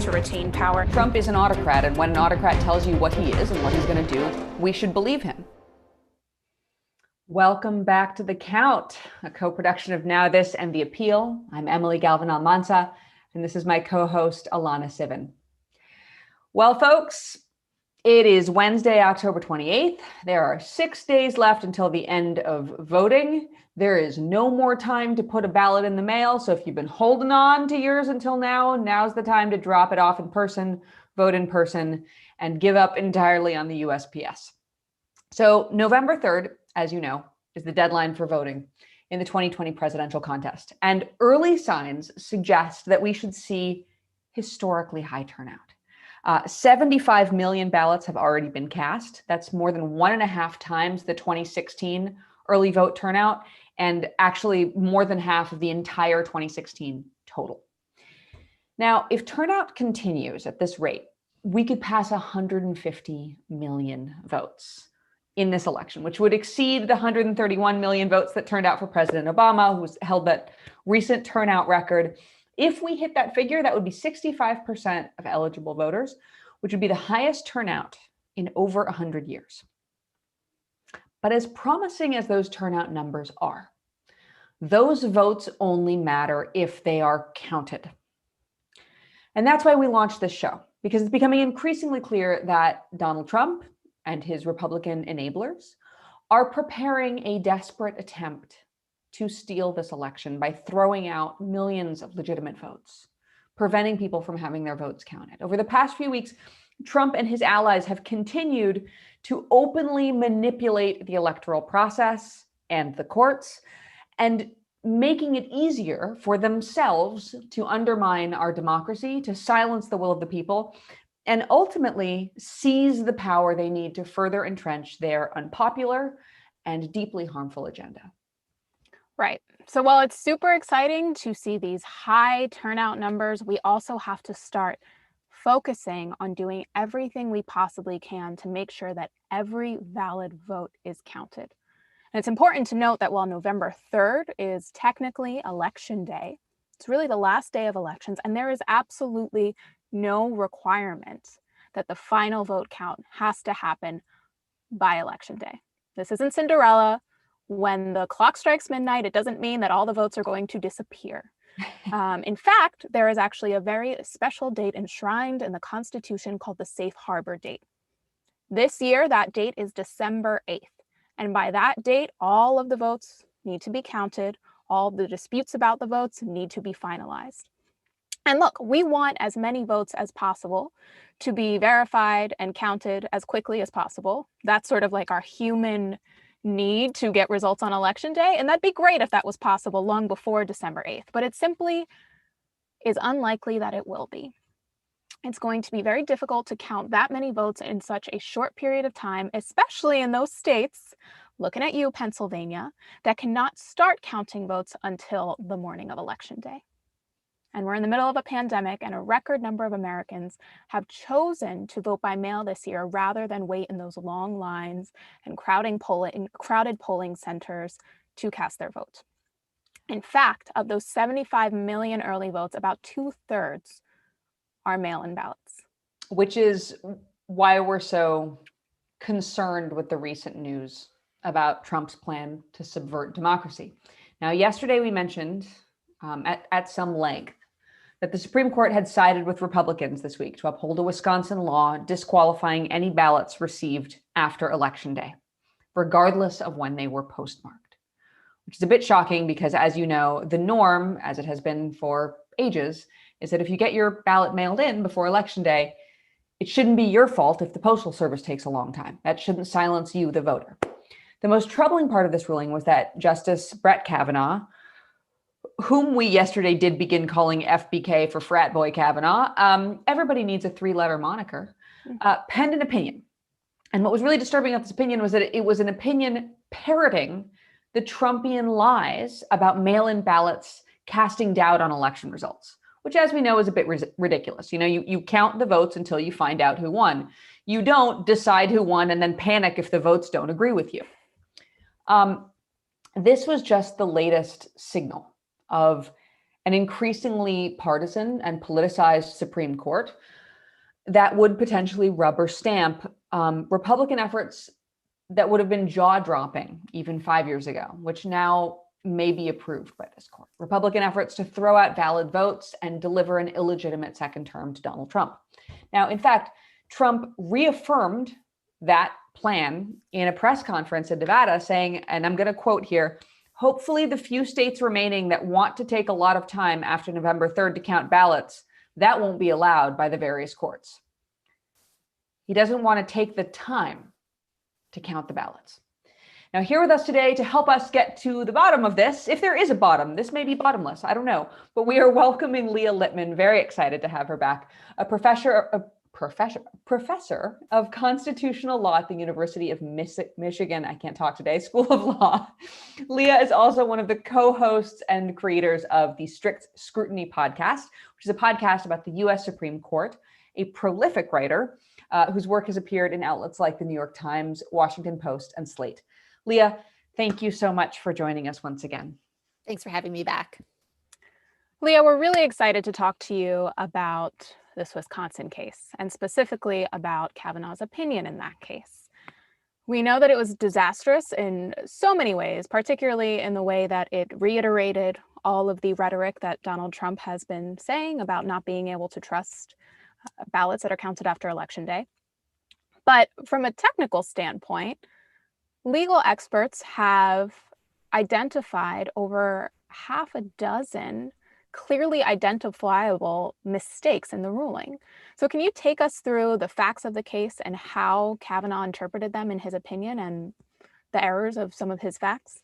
to retain power. Trump is an autocrat, and when an autocrat tells you what he is and what he's going to do, we should believe him. Welcome back to The Count, a co-production of Now This and The Appeal. I'm Emily Galvan-Almanza, and this is my co-host, Alana Sivan. Well, folks, it is Wednesday, October 28th. There are 6 days left until the end of voting. There is no more time to put a ballot in the mail. So if you've been holding on to yours until now, now's the time to drop it off in person, vote in person, and give up entirely on the USPS. So November 3rd, as you know, is the deadline for voting in the 2020 presidential contest. And early signs suggest that we should see historically high turnout. 75 million ballots have already been cast. That's more than 1.5 times the 2016 early vote turnout, and actually more than half of the entire 2016 total. Now, if turnout continues at this rate, we could pass 150 million votes in this election, which would exceed the 131 million votes that turned out for President Obama, who held that recent turnout record. If we hit that figure, that would be 65% of eligible voters, which would be the highest turnout in over 100 years. But as promising as those turnout numbers are, those votes only matter if they are counted. And that's why we launched this show, because it's becoming increasingly clear that Donald Trump and his Republican enablers are preparing a desperate attempt to steal this election by throwing out millions of legitimate votes, preventing people from having their votes counted. Over the past few weeks, Trump and his allies have continued to openly manipulate the electoral process and the courts, and making it easier for themselves to undermine our democracy, to silence the will of the people, and ultimately seize the power they need to further entrench their unpopular and deeply harmful agenda. Right. So while it's super exciting to see these high turnout numbers, we also have to start focusing on doing everything we possibly can to make sure that every valid vote is counted. And it's important to note that while November 3rd is technically Election Day, it's really the last day of elections, and there is absolutely no requirement that the final vote count has to happen by Election Day. This isn't Cinderella. When the clock strikes midnight, it doesn't mean that all the votes are going to disappear. In fact, there is actually a very special date enshrined in the Constitution called the Safe Harbor date. This year, that date is December 8th. And by that date, all of the votes need to be counted. All the disputes about the votes need to be finalized. And look, we want as many votes as possible to be verified and counted as quickly as possible. That's sort of like our human need to get results on Election Day. And that'd be great if that was possible long before December 8th, but it simply is unlikely that it will be. It's going to be very difficult to count that many votes in such a short period of time, especially in those states, looking at you, Pennsylvania, that cannot start counting votes until the morning of Election Day. And we're in the middle of a pandemic, and a record number of Americans have chosen to vote by mail this year rather than wait in those long lines and crowded polling centers to cast their vote. In fact, of those 75 million early votes, about 2/3 are mail-in ballots. Which is why we're so concerned with the recent news about Trump's plan to subvert democracy. Now, yesterday we mentioned at some length that the Supreme Court had sided with Republicans this week to uphold a Wisconsin law disqualifying any ballots received after Election Day, regardless of when they were postmarked, which is a bit shocking because, as you know, the norm, as it has been for ages, is that if you get your ballot mailed in before Election Day, it shouldn't be your fault if the Postal Service takes a long time. That shouldn't silence you, the voter. The most troubling part of this ruling was that Justice Brett Kavanaugh, whom we yesterday did begin calling FBK for Frat Boy Kavanaugh, everybody needs a 3-letter moniker, penned an opinion. And what was really disturbing about this opinion was that it was an opinion parroting the Trumpian lies about mail-in ballots casting doubt on election results, which, as we know, is a bit ridiculous. You know, you count the votes until you find out who won. You don't decide who won and then panic if the votes don't agree with you. This was just the latest signal of an increasingly partisan and politicized Supreme Court that would potentially rubber stamp Republican efforts that would have been jaw-dropping even 5 years ago, which now may be approved by this court. Republican efforts to throw out valid votes and deliver an illegitimate second term to Donald Trump. Now, in fact, Trump reaffirmed that plan in a press conference in Nevada, saying, and I'm going to quote here, "Hopefully the few states remaining that want to take a lot of time after November 3rd to count ballots, that won't be allowed by the various courts." He doesn't want to take the time to count the ballots. Now, here with us today to help us get to the bottom of this, if there is a bottom, this may be bottomless, I don't know, but we are welcoming Leah Littman, very excited to have her back, a professor of constitutional law at the University of Michigan, I can't talk today, School of Law. Leah is also one of the co-hosts and creators of the Strict Scrutiny podcast, which is a podcast about the US Supreme Court, a prolific writer whose work has appeared in outlets like the New York Times, Washington Post, and Slate. Leah, thank you so much for joining us once again. Thanks for having me back. Leah, we're really excited to talk to you about this Wisconsin case, and specifically about Kavanaugh's opinion in that case. We know that it was disastrous in so many ways, particularly in the way that it reiterated all of the rhetoric that Donald Trump has been saying about not being able to trust ballots that are counted after Election Day. But from a technical standpoint, legal experts have identified over half a dozen clearly identifiable mistakes in the ruling. So can you take us through the facts of the case and how Kavanaugh interpreted them in his opinion and the errors of some of his facts?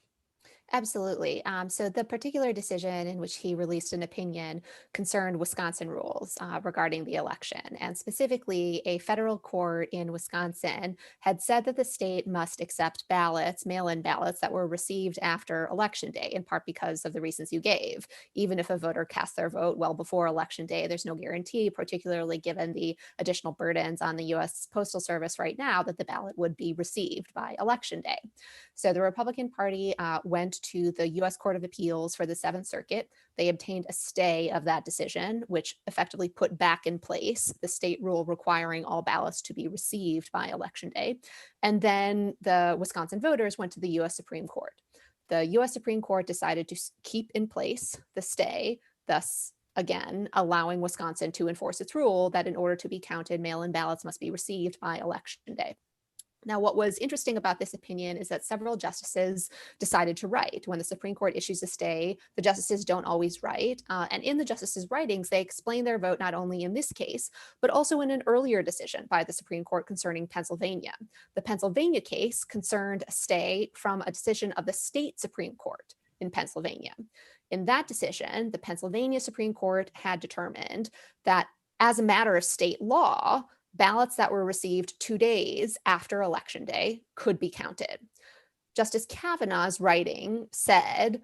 Absolutely. So the particular decision in which he released an opinion concerned Wisconsin rules regarding the election. And specifically, a federal court in Wisconsin had said that the state must accept ballots, mail-in ballots that were received after Election Day, in part because of the reasons you gave. Even if a voter casts their vote well before Election Day, there's no guarantee, particularly given the additional burdens on the U.S. Postal Service right now, that the ballot would be received by Election Day. So the Republican Party went to the U.S. Court of Appeals for the Seventh Circuit. They obtained a stay of that decision, which effectively put back in place the state rule requiring all ballots to be received by Election Day. And then the Wisconsin voters went to the U.S. Supreme Court. The U.S. Supreme Court decided to keep in place the stay, thus again allowing Wisconsin to enforce its rule that in order to be counted, mail-in ballots must be received by Election Day. Now, what was interesting about this opinion is that several justices decided to write. When the Supreme Court issues a stay, the justices don't always write. And in the justices' writings, they explain their vote not only in this case, but also in an earlier decision by the Supreme Court concerning Pennsylvania. The Pennsylvania case concerned a stay from a decision of the state Supreme Court in Pennsylvania. In that decision, the Pennsylvania Supreme Court had determined that as a matter of state law, ballots that were received 2 days after Election Day could be counted. Justice Kavanaugh's writing said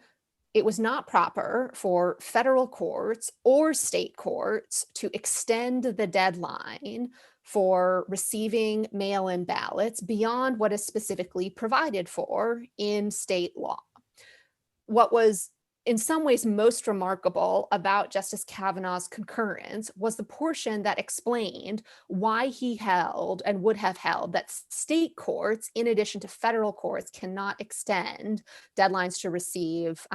it was not proper for federal courts or state courts to extend the deadline for receiving mail-in ballots beyond what is specifically provided for in state law. What was in some ways most remarkable about Justice Kavanaugh's concurrence was the portion that explained why he held and would have held that state courts, in addition to federal courts, cannot extend deadlines to receive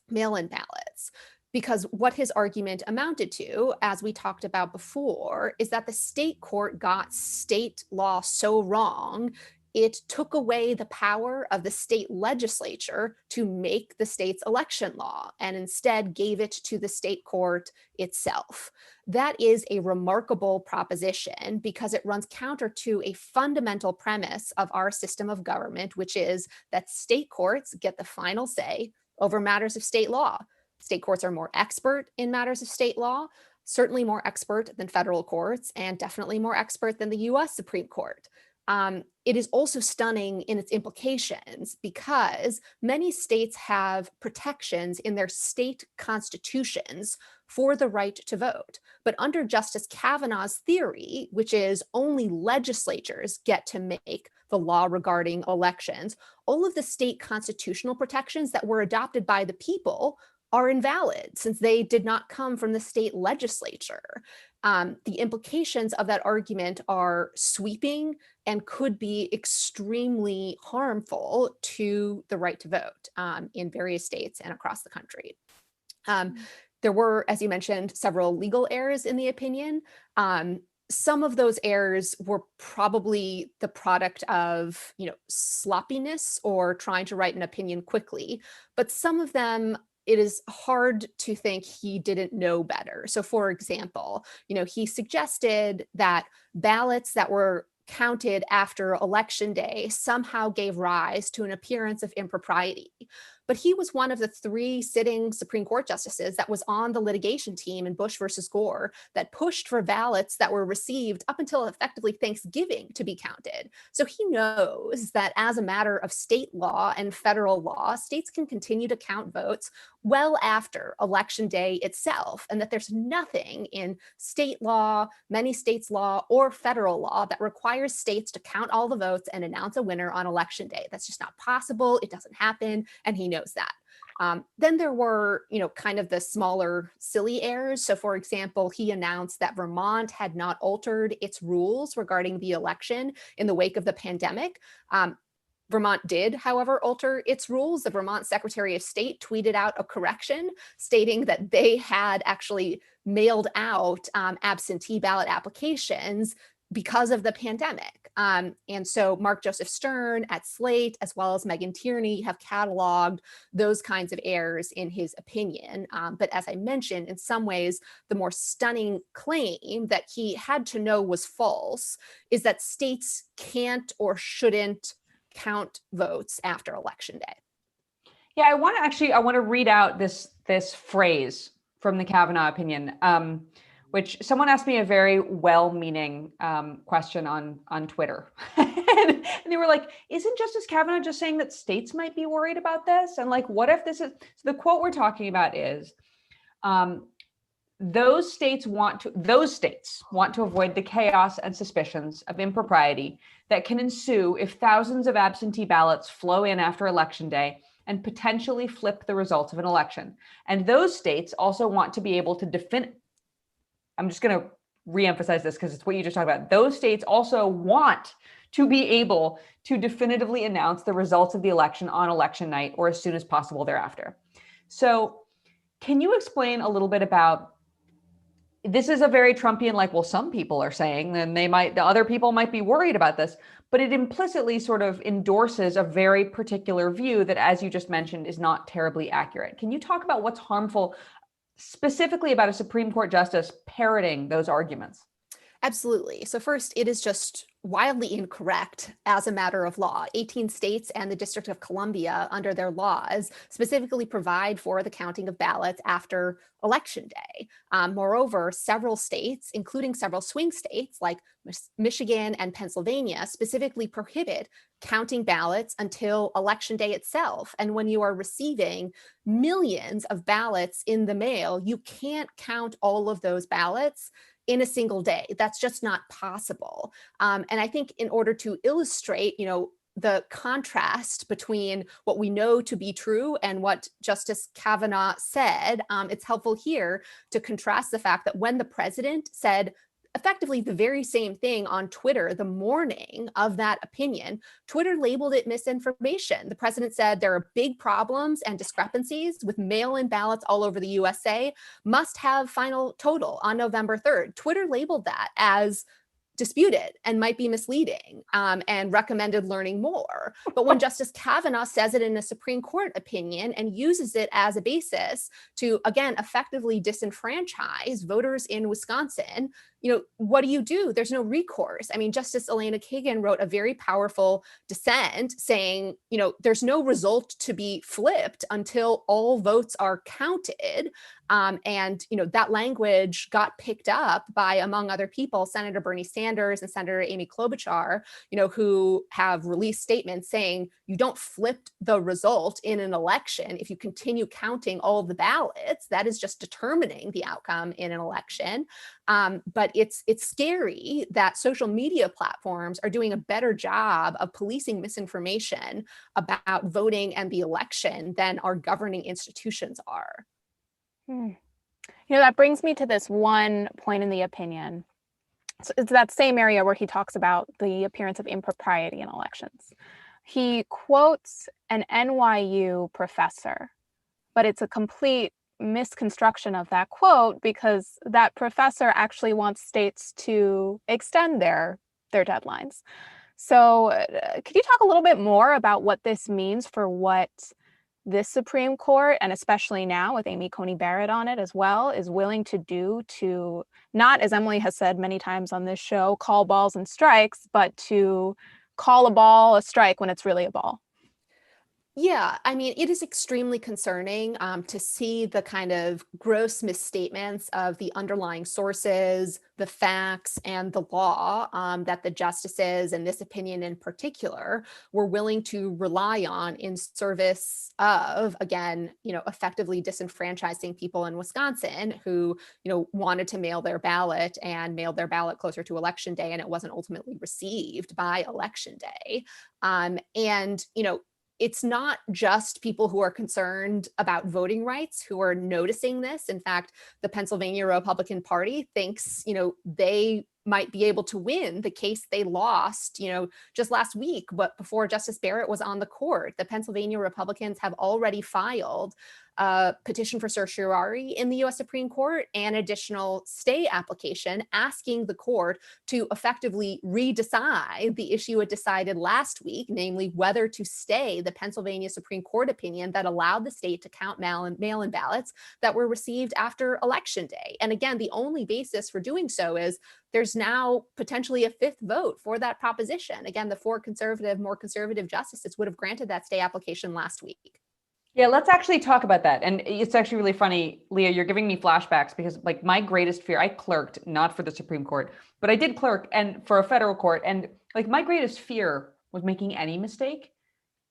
mail-in ballots. Because what his argument amounted to, as we talked about before, is that the state court got state law so wrong, it took away the power of the state legislature to make the state's election law and instead gave it to the state court itself. That is a remarkable proposition because it runs counter to a fundamental premise of our system of government, which is that state courts get the final say over matters of state law. State courts are more expert in matters of state law, certainly more expert than federal courts, and definitely more expert than the US Supreme Court. It is also stunning in its implications because many states have protections in their state constitutions for the right to vote. But under Justice Kavanaugh's theory, which is only legislatures get to make the law regarding elections, all of the state constitutional protections that were adopted by the people are invalid since they did not come from the state legislature. The implications of that argument are sweeping and could be extremely harmful to the right to vote in various states and across the country. There were, as you mentioned, several legal errors in the opinion. Some of those errors were probably the product of, sloppiness or trying to write an opinion quickly, but some of them, it is hard to think he didn't know better. So for example, he suggested that ballots that were counted after election day somehow gave rise to an appearance of impropriety. But he was one of the 3 sitting Supreme Court justices that was on the litigation team in Bush versus Gore that pushed for ballots that were received up until effectively Thanksgiving to be counted. So he knows that as a matter of state law and federal law, states can continue to count votes well after election day itself, and that there's nothing in state law, many states' law, or federal law that requires states to count all the votes and announce a winner on election day. That's just not possible. It doesn't happen, and he knows that. Then there were, kind of the smaller silly errors. So for example, he announced that Vermont had not altered its rules regarding the election in the wake of the pandemic. Vermont did, however, alter its rules. The Vermont Secretary of State tweeted out a correction stating that they had actually mailed out absentee ballot applications because of the pandemic. And so Mark Joseph Stern at Slate, as well as Megan Tierney, have cataloged those kinds of errors in his opinion. But as I mentioned, in some ways, the more stunning claim that he had to know was false is that states can't or shouldn't count votes after election day. Yeah, I want to read out this phrase from the Kavanaugh opinion, which someone asked me a very well-meaning question on Twitter. And they were like, isn't Justice Kavanaugh just saying that states might be worried about this? And like, what if this is, so the quote we're talking about is, those states want to avoid the chaos and suspicions of impropriety that can ensue if thousands of absentee ballots flow in after election day and potentially flip the results of an election. And those states also want to be able to I'm just going to reemphasize this because it's what you just talked about. Those states also want to be able to definitively announce the results of the election on election night or as soon as possible thereafter. So can you explain a little bit about, this is a very Trumpian, like, well, some people are saying, then the other people might be worried about this, but it implicitly sort of endorses a very particular view that, as you just mentioned, is not terribly accurate. Can you talk about what's harmful specifically about a Supreme Court justice parroting those arguments? Absolutely. So first, it is just wildly incorrect as a matter of law. 18 states and the District of Columbia, under their laws, specifically provide for the counting of ballots after Election Day. Moreover, several states, including several swing states like Michigan and Pennsylvania, specifically prohibit counting ballots until Election Day itself. And when you are receiving millions of ballots in the mail, you can't count all of those ballots in a single day. That's just not possible. And I think in order to illustrate, the contrast between what we know to be true and what Justice Kavanaugh said, it's helpful here to contrast the fact that when the president said effectively the very same thing on Twitter the morning of that opinion, Twitter labeled it misinformation. The president said there are big problems and discrepancies with mail-in ballots all over the USA, must have final total on November 3rd. Twitter labeled that as disputed and might be misleading, and recommended learning more. But when Justice Kavanaugh says it in a Supreme Court opinion and uses it as a basis to, again, effectively disenfranchise voters in Wisconsin, what do? There's no recourse. I mean, Justice Elena Kagan wrote a very powerful dissent saying, there's no result to be flipped until all votes are counted. And that language got picked up by, among other people, Senator Bernie Sanders and Senator Amy Klobuchar, who have released statements saying you don't flip the result in an election if you continue counting all of the ballots. That is just determining the outcome in an election. But it's scary that social media platforms are doing a better job of policing misinformation about voting and the election than our governing institutions are. Hmm. That brings me to this one point in the opinion. So it's that same area where he talks about the appearance of impropriety in elections. He quotes an NYU professor, but it's a complete misconstruction of that quote because that professor actually wants states to extend their deadlines. So, could you talk a little bit more about what this means for what this Supreme Court, and especially now with Amy Coney Barrett on it as well, is willing to do to not, as Emily has said many times on this show, call balls and strikes, but to call a ball a strike when it's really a ball? Yeah, I mean, it is extremely concerning to see the kind of gross misstatements of the underlying sources, the facts, and the law that the justices, and this opinion in particular, were willing to rely on in service of, again, effectively disenfranchising people in Wisconsin who, wanted to mail their ballot and mailed their ballot closer to Election Day, and it wasn't ultimately received by Election Day. And it's not just people who are concerned about voting rights who are noticing this. In fact, the Pennsylvania Republican Party thinks, they might be able to win the case they lost, just last week, but before Justice Barrett was on the court. The Pennsylvania Republicans have already filed a petition for certiorari in the US Supreme Court and additional stay application asking the court to effectively redecide the issue it decided last week, namely whether to stay the Pennsylvania Supreme Court opinion that allowed the state to count mail-in ballots that were received after Election Day. And again, the only basis for doing so is there's now potentially a fifth vote for that proposition. Again, the four more conservative justices would have granted that stay application last week. Yeah, let's actually talk about that. And it's actually really funny, Leah, you're giving me flashbacks because like my greatest fear, I clerked not for the Supreme Court, but I did clerk and for a federal court. And like my greatest fear was making any mistake.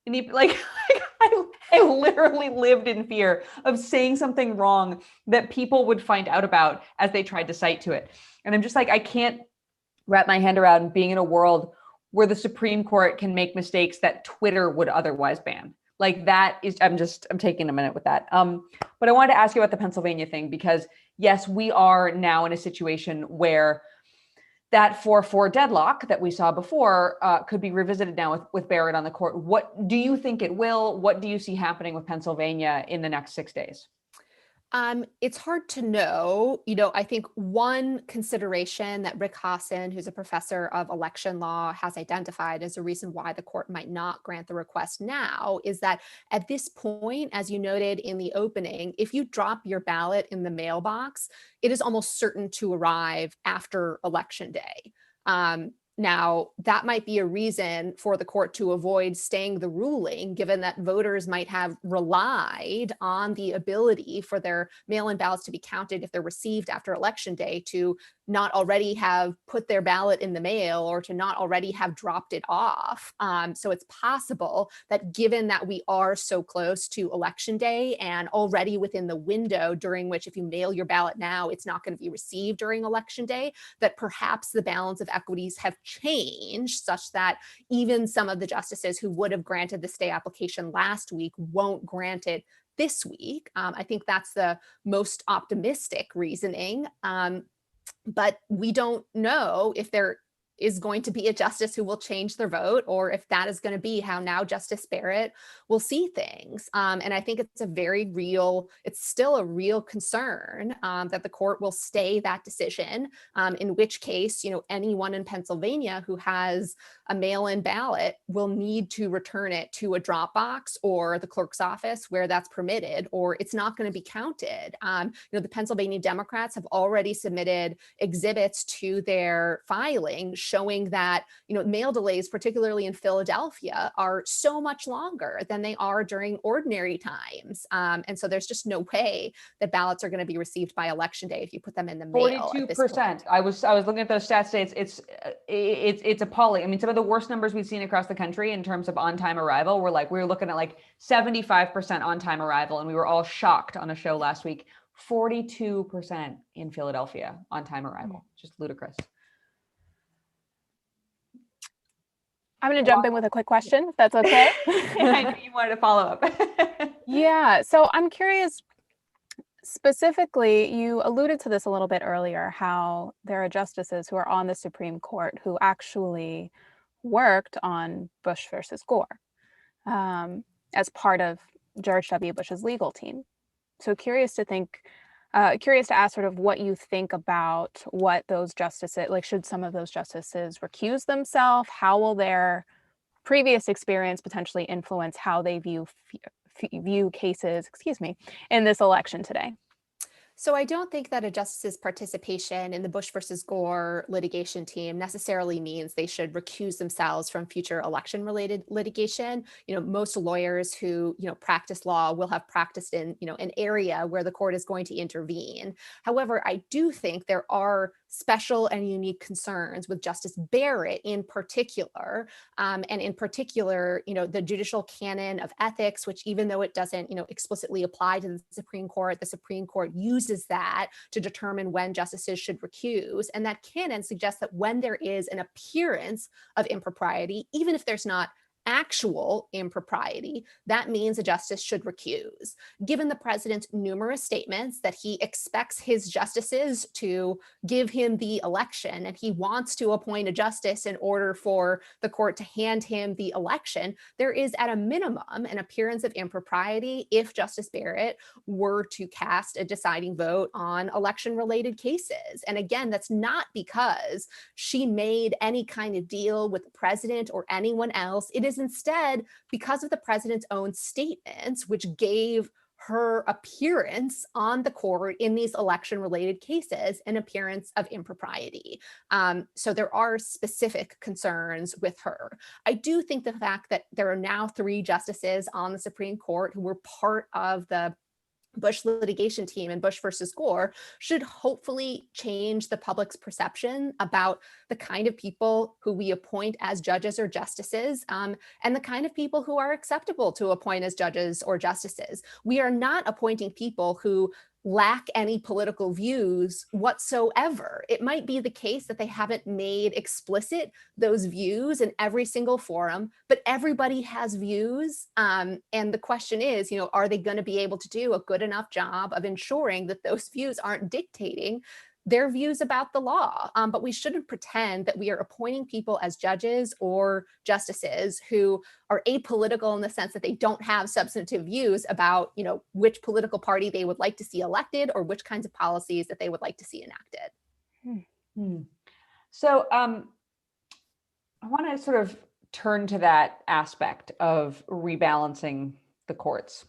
And I literally lived in fear of saying something wrong that people would find out about as they tried to cite to it. And I'm just like, I can't wrap my hand around being in a world where the Supreme Court can make mistakes that Twitter would otherwise ban. Like that is, I'm taking a minute with that. But I wanted to ask you about the Pennsylvania thing, because yes, we are now in a situation where that 4-4 deadlock that we saw before could be revisited now with Barrett on the court. What do you think it will? What do you see happening with Pennsylvania in the next 6 days? It's hard to know. I think one consideration that Rick Hasen, who's a professor of election law, has identified as a reason why the court might not grant the request now is that at this point, as you noted in the opening, if you drop your ballot in the mailbox, it is almost certain to arrive after Election Day. Now, that might be a reason for the court to avoid staying the ruling, given that voters might have relied on the ability for their mail-in ballots to be counted if they're received after Election Day to not already have put their ballot in the mail or to not already have dropped it off. So it's possible that given that we are so close to Election Day and already within the window during which if you mail your ballot now, it's not going to be received during Election Day, that perhaps the balance of equities have changed such that even some of the justices who would have granted the stay application last week won't grant it this week. I think that's the most optimistic reasoning. But we don't know if there is going to be a justice who will change their vote, or if that is going to be how now Justice Barrett will see things. And I think it's still a real concern that the court will stay that decision, in which case, anyone in Pennsylvania who has a mail-in ballot will need to return it to a drop box or the clerk's office where that's permitted, or it's not going to be counted. The Pennsylvania Democrats have already submitted exhibits to their filing showing that, mail delays, particularly in Philadelphia, are so much longer than they are during ordinary times. And so there's just no way that ballots are going to be received by Election Day if you put them in the mail. 42%. I was looking at those stats today. It's appalling. I mean, some of the worst numbers we've seen across the country in terms of on-time arrival we were looking at 75% on-time arrival, and we were all shocked on a show last week. 42% in Philadelphia on-time arrival. Just ludicrous. I'm going to jump in with a quick question, if that's okay. I knew you wanted to follow up. Yeah. So I'm curious. Specifically, you alluded to this a little bit earlier, how there are justices who are on the Supreme Court who actually worked on Bush versus Gore as part of George W. Bush's legal team. So curious to ask sort of what you think about what those justices, like should some of those justices recuse themselves? How will their previous experience potentially influence how they view cases, in this election today? So I don't think that a justice's participation in the Bush versus Gore litigation team necessarily means they should recuse themselves from future election related litigation. Most lawyers who, practice law will have practiced in, an area where the court is going to intervene. However, I do think there are special and unique concerns with Justice Barrett in particular. And in particular, the judicial canon of ethics, which even though it doesn't, explicitly apply to the Supreme Court uses that to determine when justices should recuse. And that canon suggests that when there is an appearance of impropriety, even if there's not actual impropriety, that means a justice should recuse. Given the president's numerous statements that he expects his justices to give him the election and he wants to appoint a justice in order for the court to hand him the election, there is at a minimum an appearance of impropriety if Justice Barrett were to cast a deciding vote on election-related cases. And again, that's not because she made any kind of deal with the president or anyone else. It is instead because of the president's own statements, which gave her appearance on the court in these election-related cases an appearance of impropriety. So there are specific concerns with her. I do think the fact that there are now 3 justices on the Supreme Court who were part of the Bush litigation team and Bush versus Gore should hopefully change the public's perception about the kind of people who we appoint as judges or justices, and the kind of people who are acceptable to appoint as judges or justices. We are not appointing people who lack any political views whatsoever. It might be the case that they haven't made explicit those views in every single forum, but everybody has views. And the question is, are they going to be able to do a good enough job of ensuring that those views aren't dictating their views about the law? But we shouldn't pretend that we are appointing people as judges or justices who are apolitical in the sense that they don't have substantive views about, which political party they would like to see elected or which kinds of policies that they would like to see enacted. So I want to sort of turn to that aspect of rebalancing the courts.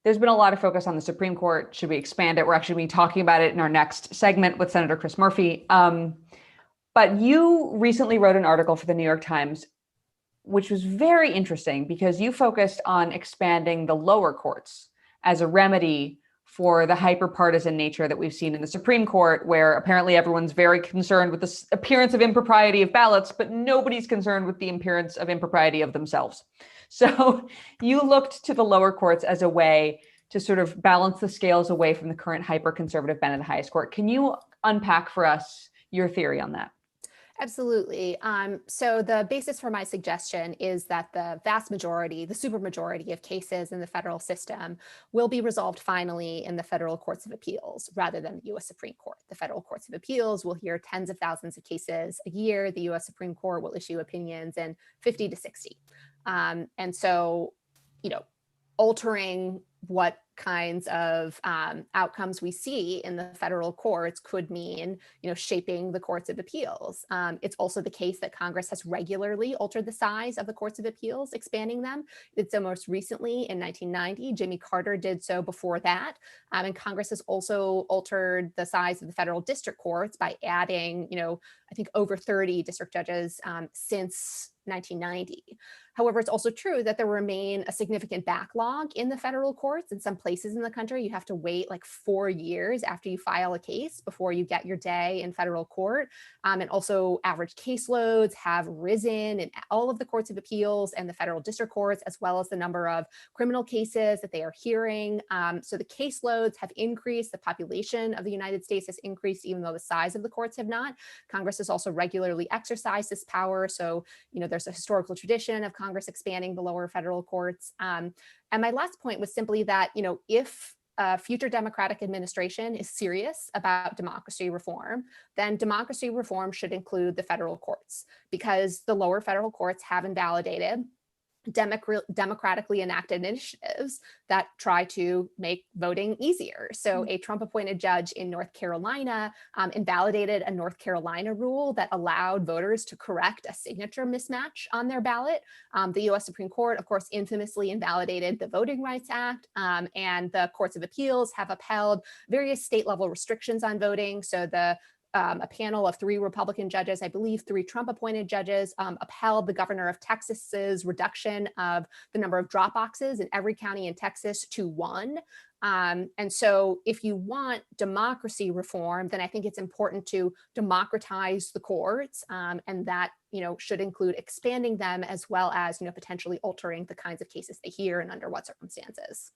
There's been a lot of focus on the Supreme Court. Should we expand it? We're actually going to be talking about it in our next segment with Senator Chris Murphy. But you recently wrote an article for the New York Times, which was very interesting because you focused on expanding the lower courts as a remedy for the hyper-partisan nature that we've seen in the Supreme Court, where apparently everyone's very concerned with the appearance of impropriety of ballots, but nobody's concerned with the appearance of impropriety of themselves. So you looked to the lower courts as a way to sort of balance the scales away from the current hyper-conservative bent of the highest court. Can you unpack for us your theory on that? Absolutely. So the basis for my suggestion is that the vast majority, the supermajority of cases in the federal system will be resolved finally in the federal courts of appeals rather than the U.S. Supreme Court. The federal courts of appeals will hear tens of thousands of cases a year. The U.S. Supreme Court will issue opinions in 50 to 60. And so, altering what kinds of outcomes we see in the federal courts could mean, shaping the courts of appeals. It's also the case that Congress has regularly altered the size of the courts of appeals, expanding them. It did so most recently in 1990. Jimmy Carter did so before that. And Congress has also altered the size of the federal district courts by adding, I think over 30 district judges since 1990. However, it's also true that there remain a significant backlog in the federal courts. In some places in the country, you have to wait like 4 years after you file a case before you get your day in federal court. And also average caseloads have risen in all of the courts of appeals and the federal district courts, as well as the number of criminal cases that they are hearing. So the caseloads have increased. The population of the United States has increased, even though the size of the courts have not. Congress has also regularly exercised this power. So, there's there's a historical tradition of Congress expanding the lower federal courts. And my last point was simply that, if a future Democratic administration is serious about democracy reform, then democracy reform should include the federal courts, because the lower federal courts have invalidated democratically enacted initiatives that try to make voting easier. So a Trump-appointed judge in North Carolina invalidated a North Carolina rule that allowed voters to correct a signature mismatch on their ballot. The US Supreme Court, of course, infamously invalidated the Voting Rights Act, and the courts of appeals have upheld various state-level restrictions on voting. So a panel of 3 Republican judges, I believe 3 Trump-appointed judges, upheld the governor of Texas's reduction of the number of drop boxes in every county in Texas to 1. And so if you want democracy reform, then I think it's important to democratize the courts, and that should include expanding them as well as potentially altering the kinds of cases they hear and under what circumstances.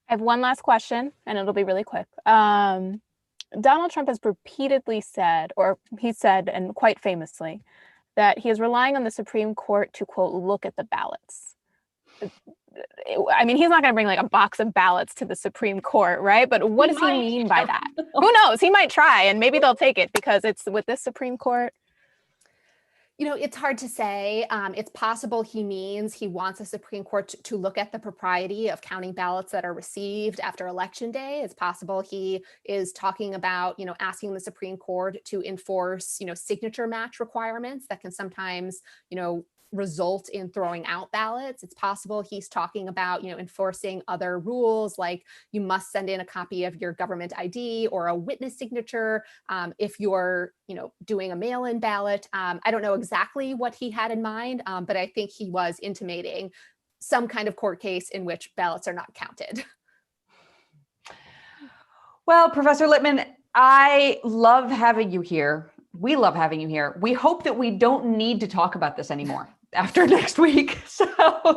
I have one last question, and it'll be really quick. Donald Trump has repeatedly said, or he said, and quite famously, that he is relying on the Supreme Court to, quote, look at the ballots. I mean, he's not going to bring like a box of ballots to the Supreme Court, right? But what does he mean by that? Who knows? He might try, and maybe they'll take it because it's with this Supreme Court. It's hard to say. It's possible he means he wants the Supreme Court to look at the propriety of counting ballots that are received after Election Day. It's possible he is talking about, asking the Supreme Court to enforce, signature match requirements that can sometimes, result in throwing out ballots. It's possible he's talking about, enforcing other rules, like you must send in a copy of your government ID or a witness signature if you're, doing a mail-in ballot. I don't know exactly what he had in mind, but I think he was intimating some kind of court case in which ballots are not counted. Well, Professor Littman, I love having you here. We love having you here. We hope that we don't need to talk about this anymore after next week. So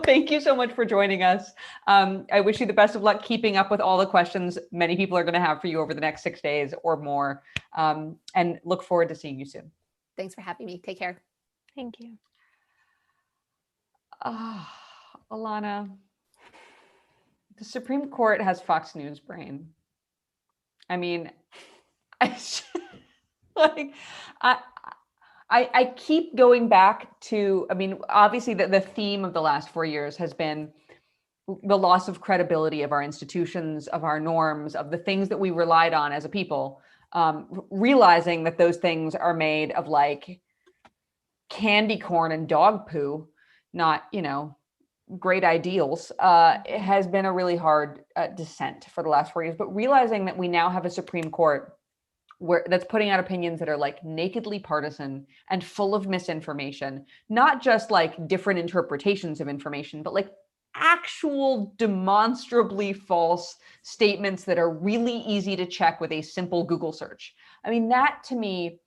thank you so much for joining us. I wish you the best of luck keeping up with all the questions many people are going to have for you over the next 6 days or more, and look forward to seeing you soon. Thanks for having me. Take care. Thank you. Alana, the Supreme Court has Fox News brain. I mean, I keep going back to, obviously the theme of the last 4 years has been the loss of credibility of our institutions, of our norms, of the things that we relied on as a people, realizing that those things are made of like candy corn and dog poo, not, great ideals. It has been a really hard descent for the last 4 years, but realizing that we now have a Supreme Court that's putting out opinions that are like nakedly partisan and full of misinformation, not just like different interpretations of information, but like actual demonstrably false statements that are really easy to check with a simple Google search. That to me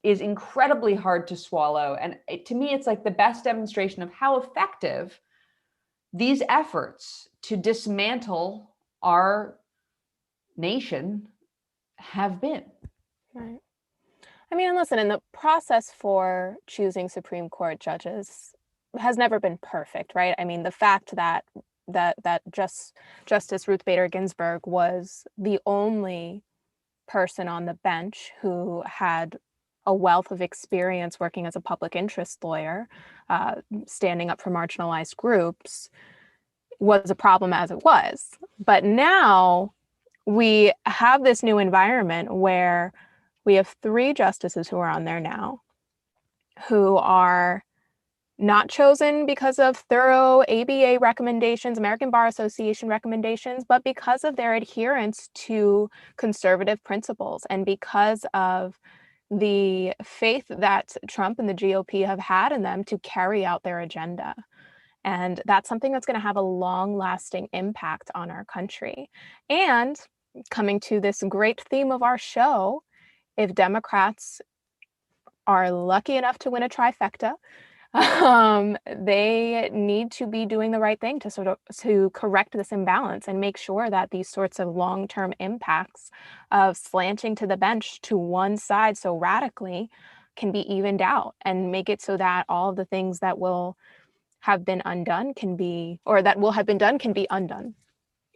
is incredibly hard to swallow. And to me, it's like the best demonstration of how effective these efforts to dismantle our nation have been. Right. And listen, and the process for choosing Supreme Court judges has never been perfect, right? The fact that Justice Ruth Bader Ginsburg was the only person on the bench who had a wealth of experience working as a public interest lawyer, standing up for marginalized groups, was a problem as it was. But now we have this new environment where we have 3 justices who are on there now who are not chosen because of thorough ABA recommendations, American Bar Association recommendations, but because of their adherence to conservative principles and because of the faith that Trump and the GOP have had in them to carry out their agenda. And that's something that's going to have a long-lasting impact on our country. And coming to this great theme of our show, if Democrats are lucky enough to win a trifecta, they need to be doing the right thing to correct this imbalance and make sure that these sorts of long-term impacts of slanting to the bench to one side so radically can be evened out and make it so that all of the things that will have been undone can be, or that will have been done can be undone.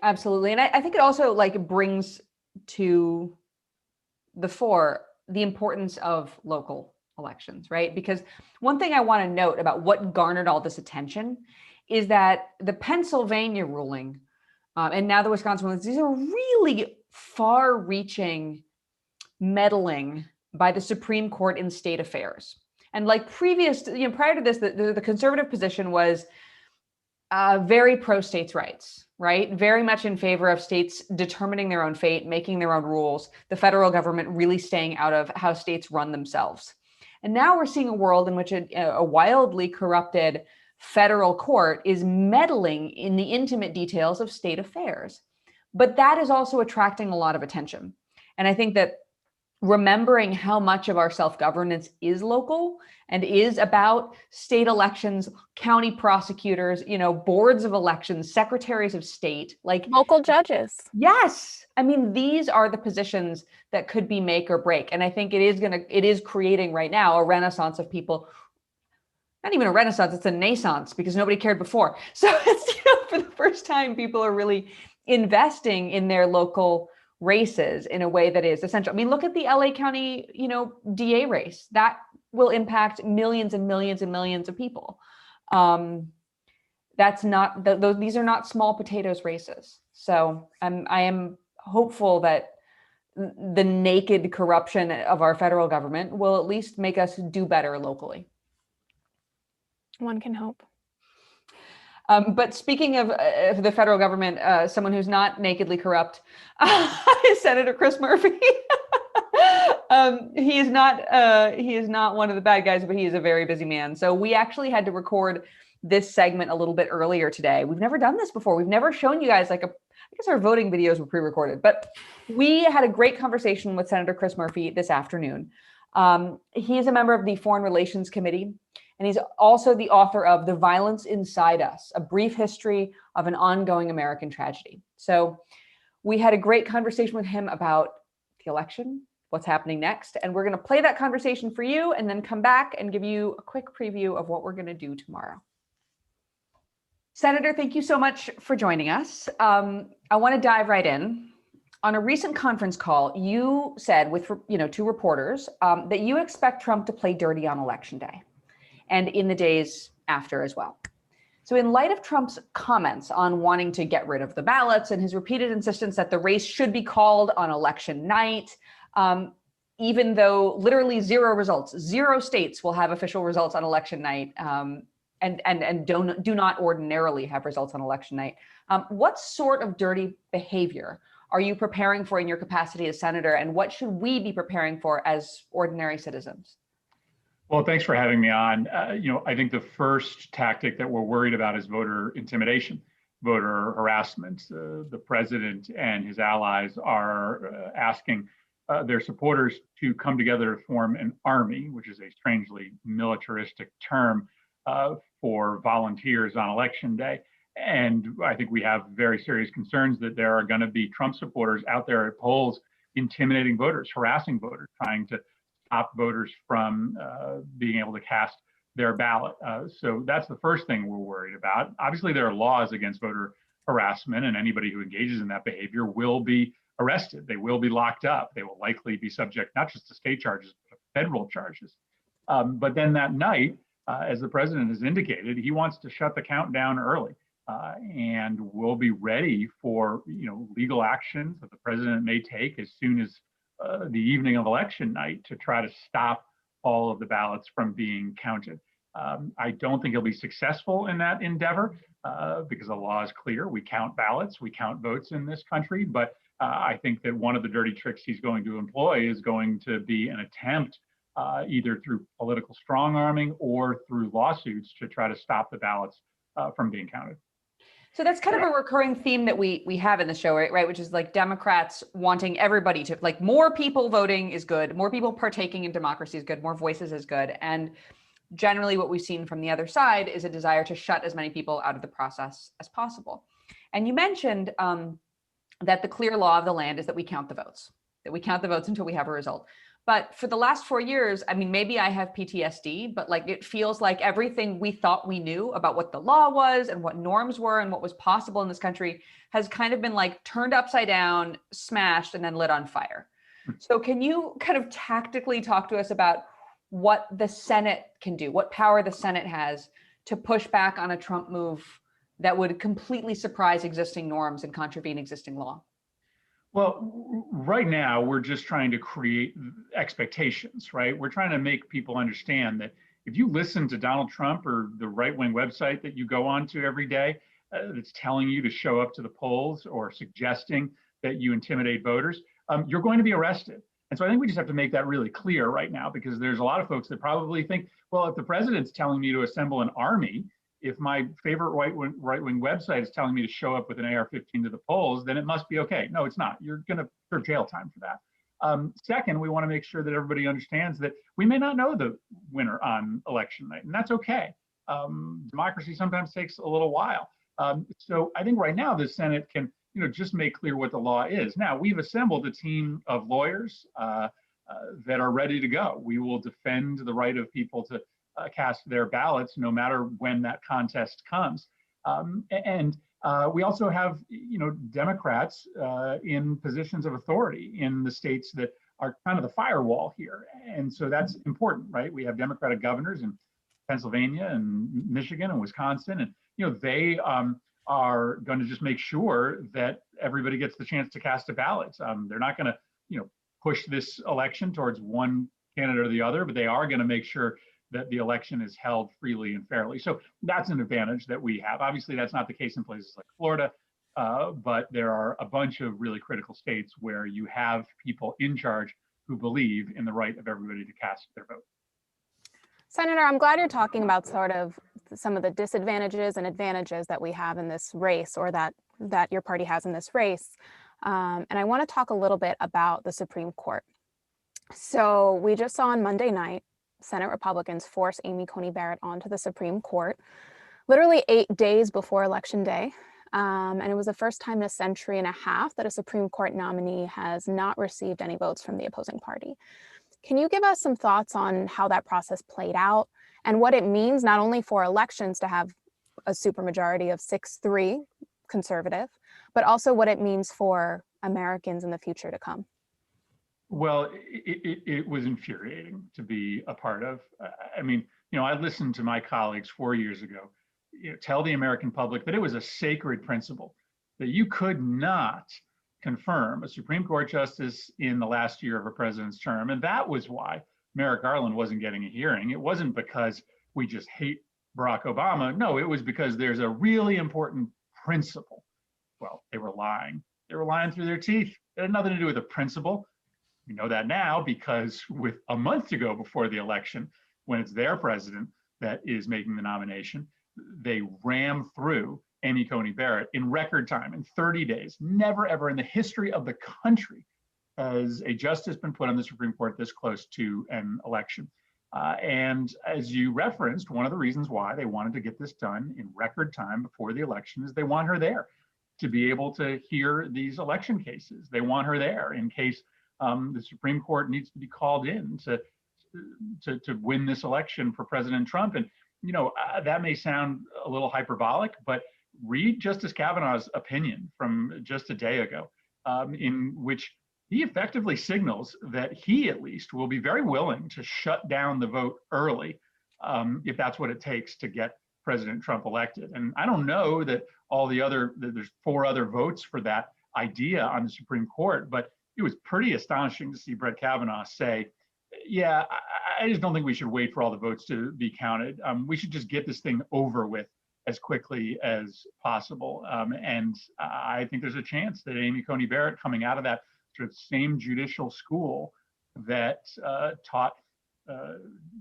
Absolutely. And I think it also like brings to the fore the importance of local elections, right? Because one thing I want to note about what garnered all this attention is that the Pennsylvania ruling and now the Wisconsin rulings, these are really far-reaching meddling by the Supreme Court in state affairs. And like previous, prior to this, the conservative position was very pro states' rights, right? Very much in favor of states determining their own fate, making their own rules, the federal government really staying out of how states run themselves. And now we're seeing a world in which a wildly corrupted federal court is meddling in the intimate details of state affairs. But that is also attracting a lot of attention. And I think that remembering how much of our self-governance is local and is about state elections, county prosecutors, boards of elections, secretaries of state, like local judges. Yes. I mean, these are the positions that could be make or break. And I think it is creating right now a renaissance of people. Not even a renaissance, it's a naissance because nobody cared before. So it's, for the first time, people are really investing in their local races in a way that is essential. I mean, look at the LA County, DA race. That will impact millions and millions and millions of people. That's not, these are not small potatoes races. So I am hopeful that the naked corruption of our federal government will at least make us do better locally. One can hope. But speaking of the federal government, someone who's not nakedly corrupt is Senator Chris Murphy. He is not one of the bad guys, but he is a very busy man. So we actually had to record this segment a little bit earlier today. We've never done this before. We've never shown you guys I guess our voting videos were pre-recorded, but we had a great conversation with Senator Chris Murphy this afternoon. He is a member of the Foreign Relations Committee. And he's also the author of The Violence Inside Us, A Brief History of an Ongoing American Tragedy. So we had a great conversation with him about the election, what's happening next. And we're going to play that conversation for you and then come back and give you a quick preview of what we're going to do tomorrow. Senator, thank you so much for joining us. I want to dive right in. On a recent conference call, you said with two reporters that you expect Trump to play dirty on Election Day and in the days after as well. So in light of Trump's comments on wanting to get rid of the ballots and his repeated insistence that the race should be called on election night, even though literally zero states will have official results on election night and do not ordinarily have results on election night. What sort of dirty behavior are you preparing for in your capacity as senator, and what should we be preparing for as ordinary citizens? Well, thanks for having me on. I think the first tactic that we're worried about is voter intimidation, voter harassment. The president and his allies are asking their supporters to come together to form an army, which is a strangely militaristic term for volunteers on election day. And I think we have very serious concerns that there are going to be Trump supporters out there at polls intimidating voters, harassing voters, trying to stop voters from being able to cast their ballot. So that's the first thing we're worried about. Obviously, there are laws against voter harassment, and anybody who engages in that behavior will be arrested. They will be locked up. They will likely be subject not just to state charges, but federal charges. But then that night, as the president has indicated, he wants to shut the count down early. And we'll be ready for legal actions that the president may take as soon as the evening of election night to try to stop all of the ballots from being counted. I don't think he'll be successful in that endeavor because the law is clear. We count ballots, we count votes in this country, but I think that one of the dirty tricks he's going to employ is going to be an attempt either through political strong-arming or through lawsuits to try to stop the ballots from being counted. So that's kind of a recurring theme that we have in the show, right? Which is like Democrats wanting everybody to, like, more people voting is good, more people partaking in democracy is good, more voices is good. And generally what we've seen from the other side is a desire to shut as many people out of the process as possible. And you mentioned that the clear law of the land is that we count the votes until we have a result. But for the last 4 years, I mean, maybe I have PTSD, but like it feels like everything we thought we knew about what the law was and what norms were and what was possible in this country has kind of been like turned upside down, smashed, and then lit on fire. So can you kind of tactically talk to us about what the Senate can do, what power the Senate has to push back on a Trump move that would completely surprise existing norms and contravene existing law? Well, right now, we're just trying to create expectations, right? We're trying to make people understand that if you listen to Donald Trump or the right-wing website that you go on to every day, that's telling you to show up to the polls or suggesting that you intimidate voters, you're going to be arrested. And so I think we just have to make that really clear right now, because there's a lot of folks that probably think, well, if the president's telling me to assemble an army, if my favorite right-wing website is telling me to show up with an AR-15 to the polls, then it must be okay. No, it's not. You're going to serve jail time for that. Second, we want to make sure that everybody understands that we may not know the winner on election night, and that's okay. Democracy sometimes takes a little while. So I think right now the Senate can, just make clear what the law is. Now, we've assembled a team of lawyers that are ready to go. We will defend the right of people to cast their ballots, no matter when that contest comes. We also have, Democrats in positions of authority in the states that are kind of the firewall here. And so that's important, right? We have Democratic governors in Pennsylvania and Michigan and Wisconsin, and, they are going to just make sure that everybody gets the chance to cast a ballot. They're not going to, push this election towards one candidate or the other, but they are going to make sure that the election is held freely and fairly. So that's an advantage that we have. Obviously, that's not the case in places like Florida, but there are a bunch of really critical states where you have people in charge who believe in the right of everybody to cast their vote. Senator, I'm glad you're talking about sort of some of the disadvantages and advantages that we have in this race, or that your party has in this race. And I want to talk a little bit about the Supreme Court. So we just saw on Monday night, Senate Republicans force Amy Coney Barrett onto the Supreme Court, literally 8 days before Election Day. And it was the first time in a century and a half that a Supreme Court nominee has not received any votes from the opposing party. Can you give us some thoughts on how that process played out and what it means not only for elections to have a supermajority of 6-3 conservative, but also what it means for Americans in the future to come? Well, it was infuriating to be a part of. I mean, I listened to my colleagues 4 years ago, tell the American public that it was a sacred principle that you could not confirm a Supreme Court justice in the last year of a president's term. And that was why Merrick Garland wasn't getting a hearing. It wasn't because we just hate Barack Obama. No, it was because there's a really important principle. Well, they were lying. They were lying through their teeth. It had nothing to do with the principle. We know that now because with a month to go before the election, when it's their president that is making the nomination, they ram through Amy Coney Barrett in record time, in 30 days. Never, ever in the history of the country has a justice been put on the Supreme Court this close to an election. And as you referenced, one of the reasons why they wanted to get this done in record time before the election is they want her there to be able to hear these election cases. They want her there in case the Supreme Court needs to be called in to win this election for President Trump. And, that may sound a little hyperbolic, but read Justice Kavanaugh's opinion from just a day ago, in which he effectively signals that he, at least, will be very willing to shut down the vote early if that's what it takes to get President Trump elected. And I don't know that there's 4 other votes for that idea on the Supreme Court, but it was pretty astonishing to see Brett Kavanaugh say, yeah, I just don't think we should wait for all the votes to be counted. We should just get this thing over with as quickly as possible. And I think there's a chance that Amy Coney Barrett, coming out of that sort of same judicial school that taught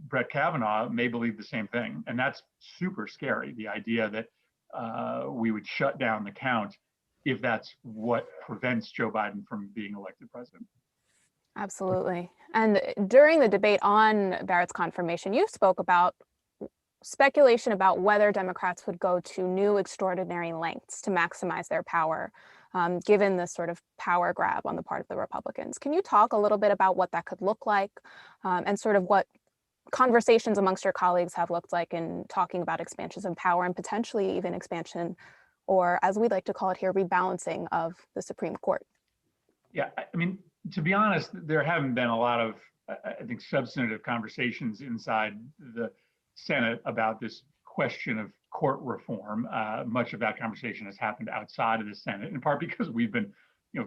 Brett Kavanaugh, may believe the same thing. And that's super scary, the idea that we would shut down the count if that's what prevents Joe Biden from being elected president. Absolutely. And during the debate on Barrett's confirmation, you spoke about speculation about whether Democrats would go to new extraordinary lengths to maximize their power given this sort of power grab on the part of the Republicans. Can you talk a little bit about what that could look like and sort of what conversations amongst your colleagues have looked like in talking about expansions of power and potentially even expansion, or as we like to call it here, rebalancing of the Supreme Court? Yeah, I mean, to be honest, there haven't been a lot of, I think, substantive conversations inside the Senate about this question of court reform. Much of that conversation has happened outside of the Senate, in part because we've been,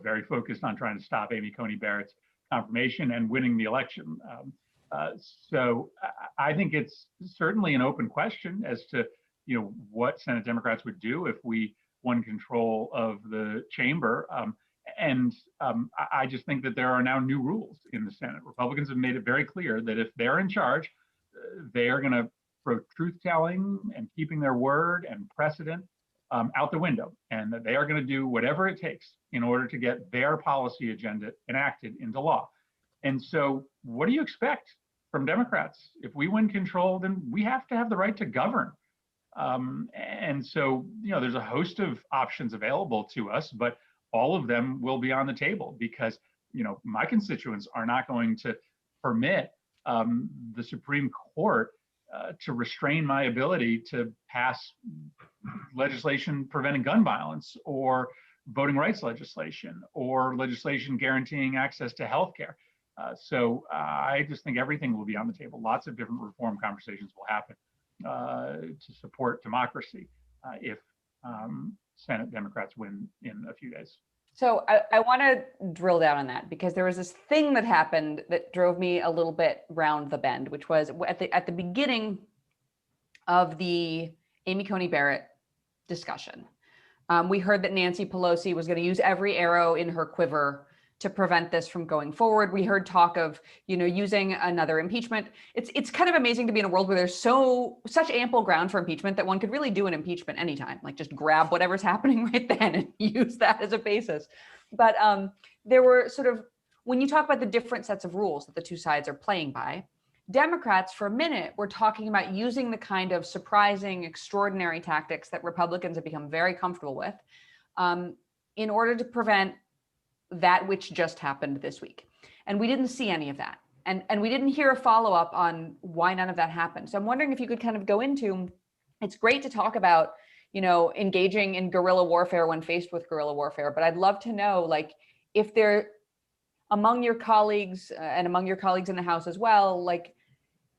very focused on trying to stop Amy Coney Barrett's confirmation and winning the election. So I think it's certainly an open question as to, what Senate Democrats would do if we won control of the chamber. I just think that there are now new rules in the Senate. Republicans have made it very clear that if they're in charge, they are going to throw truth-telling and keeping their word and precedent out the window, and that they are going to do whatever it takes in order to get their policy agenda enacted into law. And so what do you expect from Democrats? If we win control, then we have to have the right to govern. And so, there's a host of options available to us, but all of them will be on the table because, my constituents are not going to permit the Supreme Court to restrain my ability to pass legislation preventing gun violence or voting rights legislation or legislation guaranteeing access to health care. So I just think everything will be on the table. Lots of different reform conversations will happen to support democracy if Senate Democrats win in a few days. So I want to drill down on that because there was this thing that happened that drove me a little bit round the bend, which was at the beginning of the Amy Coney Barrett discussion. We heard that Nancy Pelosi was going to use every arrow in her quiver to prevent this from going forward. We heard talk of, using another impeachment. It's kind of amazing to be in a world where there's such ample ground for impeachment that one could really do an impeachment anytime, like just grab whatever's happening right then and use that as a basis. But there were when you talk about the different sets of rules that the two sides are playing by, Democrats for a minute were talking about using the kind of surprising, extraordinary tactics that Republicans have become very comfortable with in order to prevent that which just happened this week. And we didn't see any of that. And we didn't hear a follow-up on why none of that happened. So I'm wondering if you could kind of go into, it's great to talk about, engaging in guerrilla warfare when faced with guerrilla warfare, but I'd love to know, if there, among your colleagues and among your colleagues in the House as well,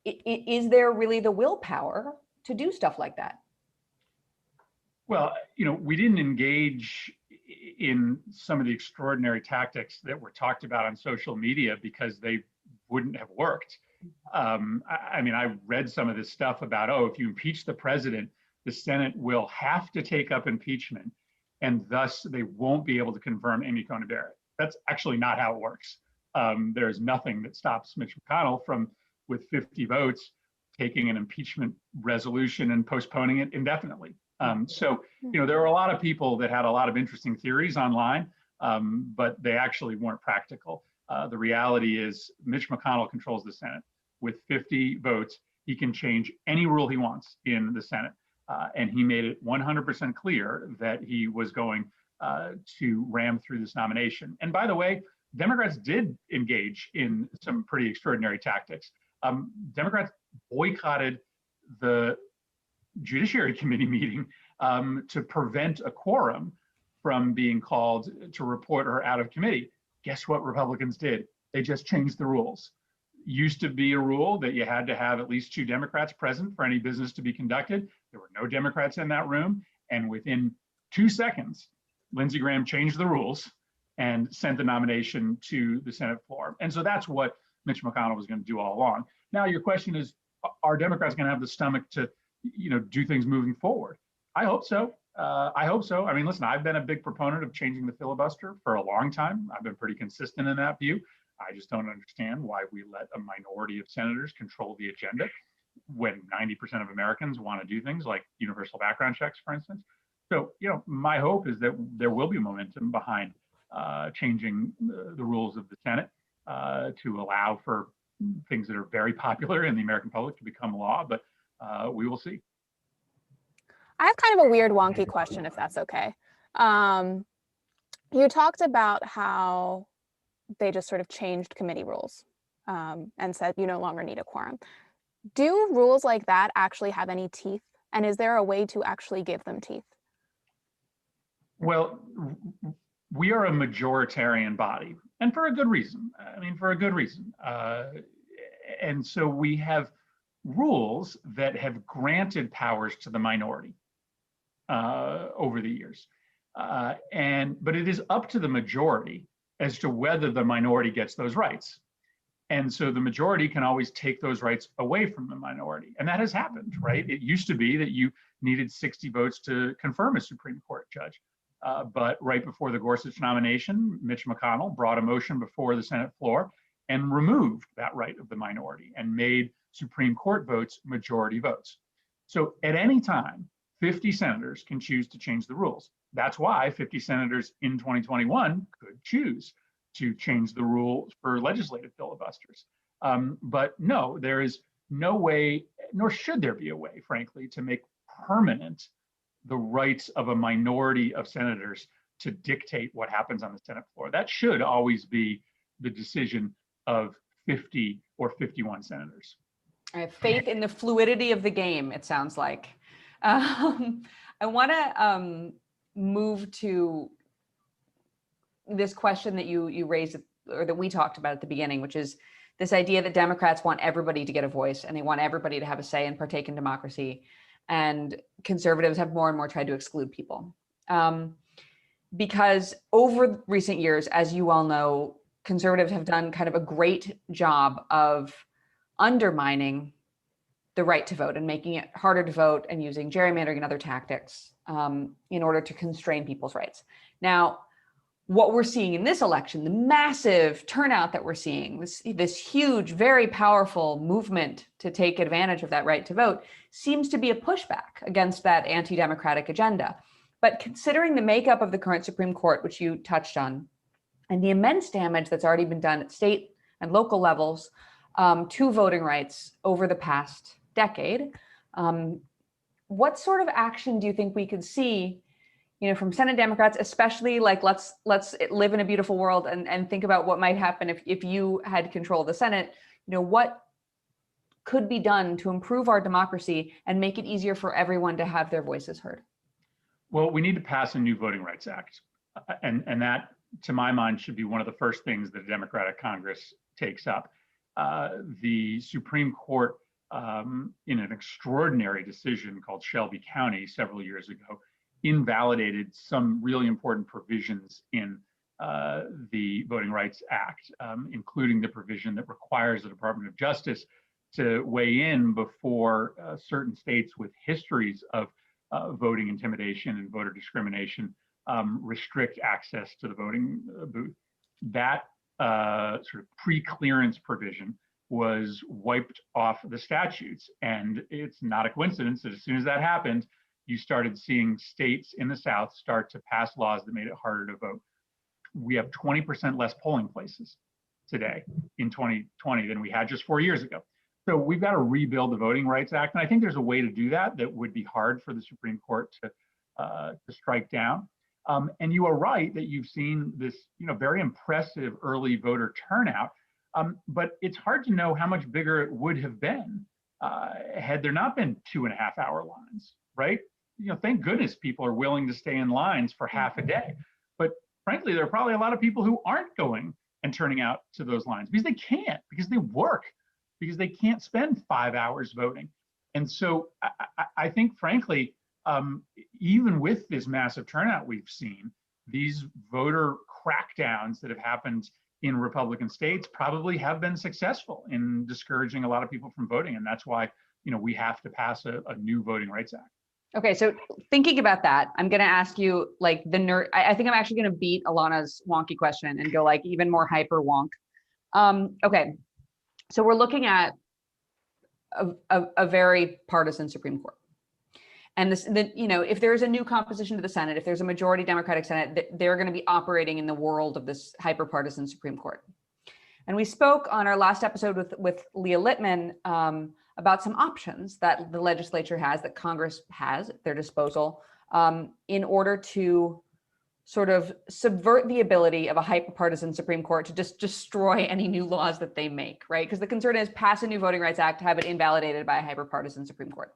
is there really the willpower to do stuff like that? Well, we didn't engage in some of the extraordinary tactics that were talked about on social media because they wouldn't have worked. I read some of this stuff about, if you impeach the president, the Senate will have to take up impeachment, and thus they won't be able to confirm Amy Coney Barrett. That's actually not how it works. There's nothing that stops Mitch McConnell from, with 50 votes, taking an impeachment resolution and postponing it indefinitely. So there were a lot of people that had a lot of interesting theories online, but they actually weren't practical. The reality is Mitch McConnell controls the Senate. With 50 votes, he can change any rule he wants in the Senate. And he made it 100% clear that he was going to ram through this nomination. And by the way, Democrats did engage in some pretty extraordinary tactics. Democrats boycotted the Judiciary Committee meeting to prevent a quorum from being called to report her out of committee. Guess what Republicans did? They just changed the rules. Used to be a rule that you had to have at least 2 Democrats present for any business to be conducted. There were no Democrats in that room. And within 2 seconds, Lindsey Graham changed the rules and sent the nomination to the Senate floor. And so that's what Mitch McConnell was going to do all along. Now, your question is, are Democrats going to have the stomach to do things moving forward? I hope so. I mean, listen, I've been a big proponent of changing the filibuster for a long time. I've been pretty consistent in that view. I just don't understand why we let a minority of senators control the agenda when 90% of Americans want to do things like universal background checks, for instance. So, my hope is that there will be momentum behind changing the rules of the Senate to allow for things that are very popular in the American public to become law, but we will see. I have kind of a weird, wonky question, if that's okay. You talked about how they just sort of changed committee rules and said you no longer need a quorum. Do rules like that actually have any teeth? And is there a way to actually give them teeth? Well, we are a majoritarian body, and for a good reason. I mean, for a good reason. And so we have rules that have granted powers to the minority over the years. But it is up to the majority as to whether the minority gets those rights. And so the majority can always take those rights away from the minority. And that has happened, right? It used to be that you needed 60 votes to confirm a Supreme Court judge. But right before the Gorsuch nomination, Mitch McConnell brought a motion before the Senate floor and removed that right of the minority and made Supreme Court votes majority votes. So at any time, 50 senators can choose to change the rules. That's why 50 senators in 2021 could choose to change the rules for legislative filibusters. But no, there is no way, nor should there be a way, frankly, to make permanent the rights of a minority of senators to dictate what happens on the Senate floor. That should always be the decision of 50 or 51 senators. I have faith in the fluidity of the game, it sounds like. I want to move to this question that you raised, or that we talked about at the beginning, which is this idea that Democrats want everybody to get a voice and they want everybody to have a say and partake in democracy. And conservatives have more and more tried to exclude people. Because over recent years, as you all know, conservatives have done kind of a great job of undermining the right to vote and making it harder to vote and using gerrymandering and other tactics in order to constrain people's rights. Now, what we're seeing in this election, the massive turnout that we're seeing, this huge, very powerful movement to take advantage of that right to vote, seems to be a pushback against that anti-democratic agenda. But considering the makeup of the current Supreme Court, which you touched on, and the immense damage that's already been done at state and local levels to voting rights over the past decade, what sort of action do you think we could see, from Senate Democrats, especially like let's live in a beautiful world and think about what might happen if you had control of the Senate? What could be done to improve our democracy and make it easier for everyone to have their voices heard? Well, we need to pass a new Voting Rights Act. And that, to my mind, should be one of the first things that a Democratic Congress takes up. The Supreme Court, in an extraordinary decision called Shelby County several years ago, invalidated some really important provisions in the Voting Rights Act, including the provision that requires the Department of Justice to weigh in before certain states with histories of voting intimidation and voter discrimination restrict access to the voting booth. That sort of pre-clearance provision was wiped off the statutes. And it's not a coincidence that as soon as that happened, you started seeing states in the South start to pass laws that made it harder to vote. We have 20% less polling places today in 2020 than we had just 4 years ago. So we've got to rebuild the Voting Rights Act. And I think there's a way to do that that would be hard for the Supreme Court to strike down. And you are right that you've seen this very impressive early voter turnout. But it's hard to know how much bigger it would have been had there not been 2.5-hour lines, right? Thank goodness people are willing to stay in lines for half a day. But frankly, there are probably a lot of people who aren't going and turning out to those lines because they can't, because they work, because they can't spend 5 hours voting. And so I think, frankly, even with this massive turnout we've seen, these voter crackdowns that have happened in Republican states probably have been successful in discouraging a lot of people from voting. And that's why, we have to pass a new Voting Rights Act. Okay, so thinking about that, I'm going to ask you like the nerd. I think I'm actually going to beat Alana's wonky question and go like even more hyper wonk. Okay, so we're looking at a very partisan Supreme Court, and if there's a new composition to the Senate, if there's a majority Democratic Senate, they're going to be operating in the world of this hyper partisan Supreme Court. And we spoke on our last episode with Leah Littman about some options that the legislature has, that Congress has at their disposal, in order to sort of subvert the ability of a hyperpartisan Supreme Court to just destroy any new laws that they make, right? Because the concern is pass a new Voting Rights Act, have it invalidated by a hyperpartisan Supreme Court.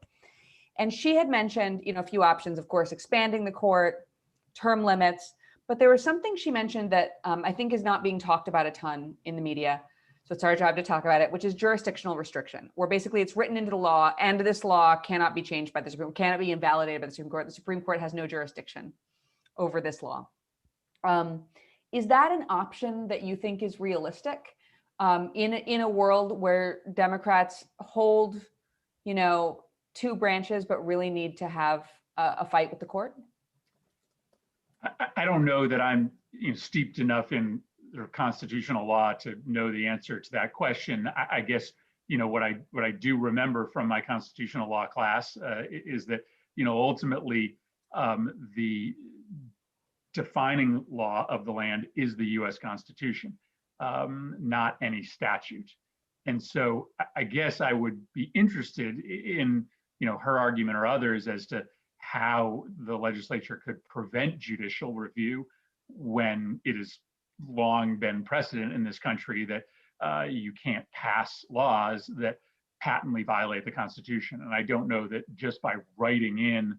And she had mentioned, a few options, of course, expanding the court, term limits, but there was something she mentioned that I think is not being talked about a ton in the media. So it's our job to talk about it, which is jurisdictional restriction, where basically it's written into the law and this law cannot be changed by the Supreme Court, cannot be invalidated by the Supreme Court. The Supreme Court has no jurisdiction over this law. Is that an option that you think is realistic in a world where Democrats hold, two branches, but really need to have a fight with the court? I don't know that I'm steeped enough in the constitutional law to know the answer to that question. I guess what I do remember from my constitutional law class is that ultimately the defining law of the land is the U.S. Constitution, not any statute. And so I guess I would be interested in her argument or others as to how the legislature could prevent judicial review when it has long been precedent in this country that you can't pass laws that patently violate the Constitution. And I don't know that just by writing in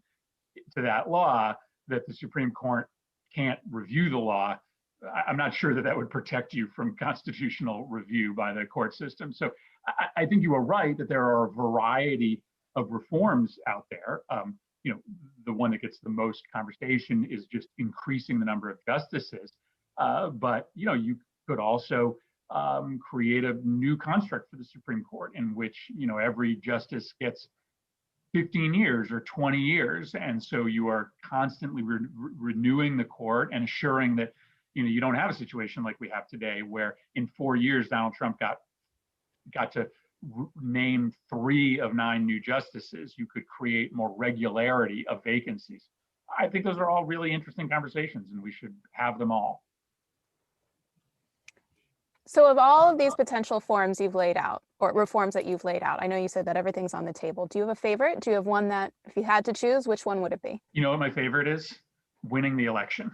to that law that the Supreme Court can't review the law. I'm not sure that would protect you from constitutional review by the court system. So I think you are right that there are a variety of reforms out there. The one that gets the most conversation is just increasing the number of justices. But you could also create a new construct for the Supreme Court in which every justice gets 15 years or 20 years, and so you are constantly renewing the court and assuring that you don't have a situation like we have today, where in 4 years Donald Trump got to name 3 of 9 new justices. You could create more regularity of vacancies. I think those are all really interesting conversations, and we should have them all. So of all of these potential forms you've laid out, or reforms that you've laid out, I know you said that everything's on the table. Do you have a favorite? Do you have one that, if you had to choose, which one would it be? You know what my favorite is? Winning the election.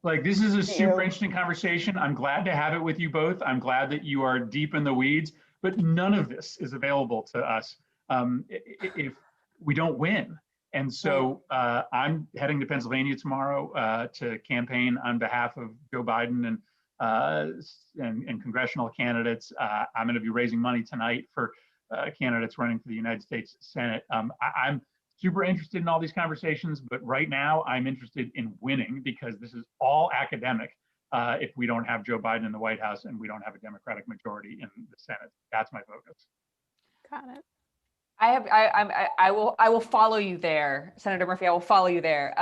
Like, this is a super interesting conversation. I'm glad to have it with you both. I'm glad that you are deep in the weeds, but none of this is available to us if we don't win. And so I'm heading to Pennsylvania tomorrow to campaign on behalf of Joe Biden and congressional candidates. I'm going to be raising money tonight for candidates running for the United States Senate. I'm super interested in all these conversations, but right now I'm interested in winning, because this is all academic if we don't have Joe Biden in the White House and we don't have a Democratic majority in the Senate. That's my focus. Got it. I will follow you there, Senator Murphy. I will follow you there.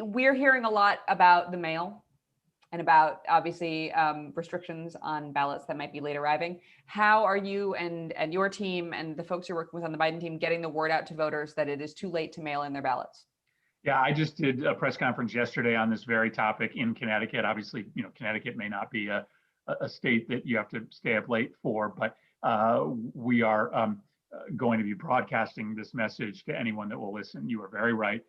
We're hearing a lot about the mail and about, obviously, restrictions on ballots that might be late arriving. How are you and your team and the folks you're working with on the Biden team getting the word out to voters that it is too late to mail in their ballots? Yeah, I just did a press conference yesterday on this very topic in Connecticut. Obviously, Connecticut may not be a state that you have to stay up late for, but we are going to be broadcasting this message to anyone that will listen. You are very right.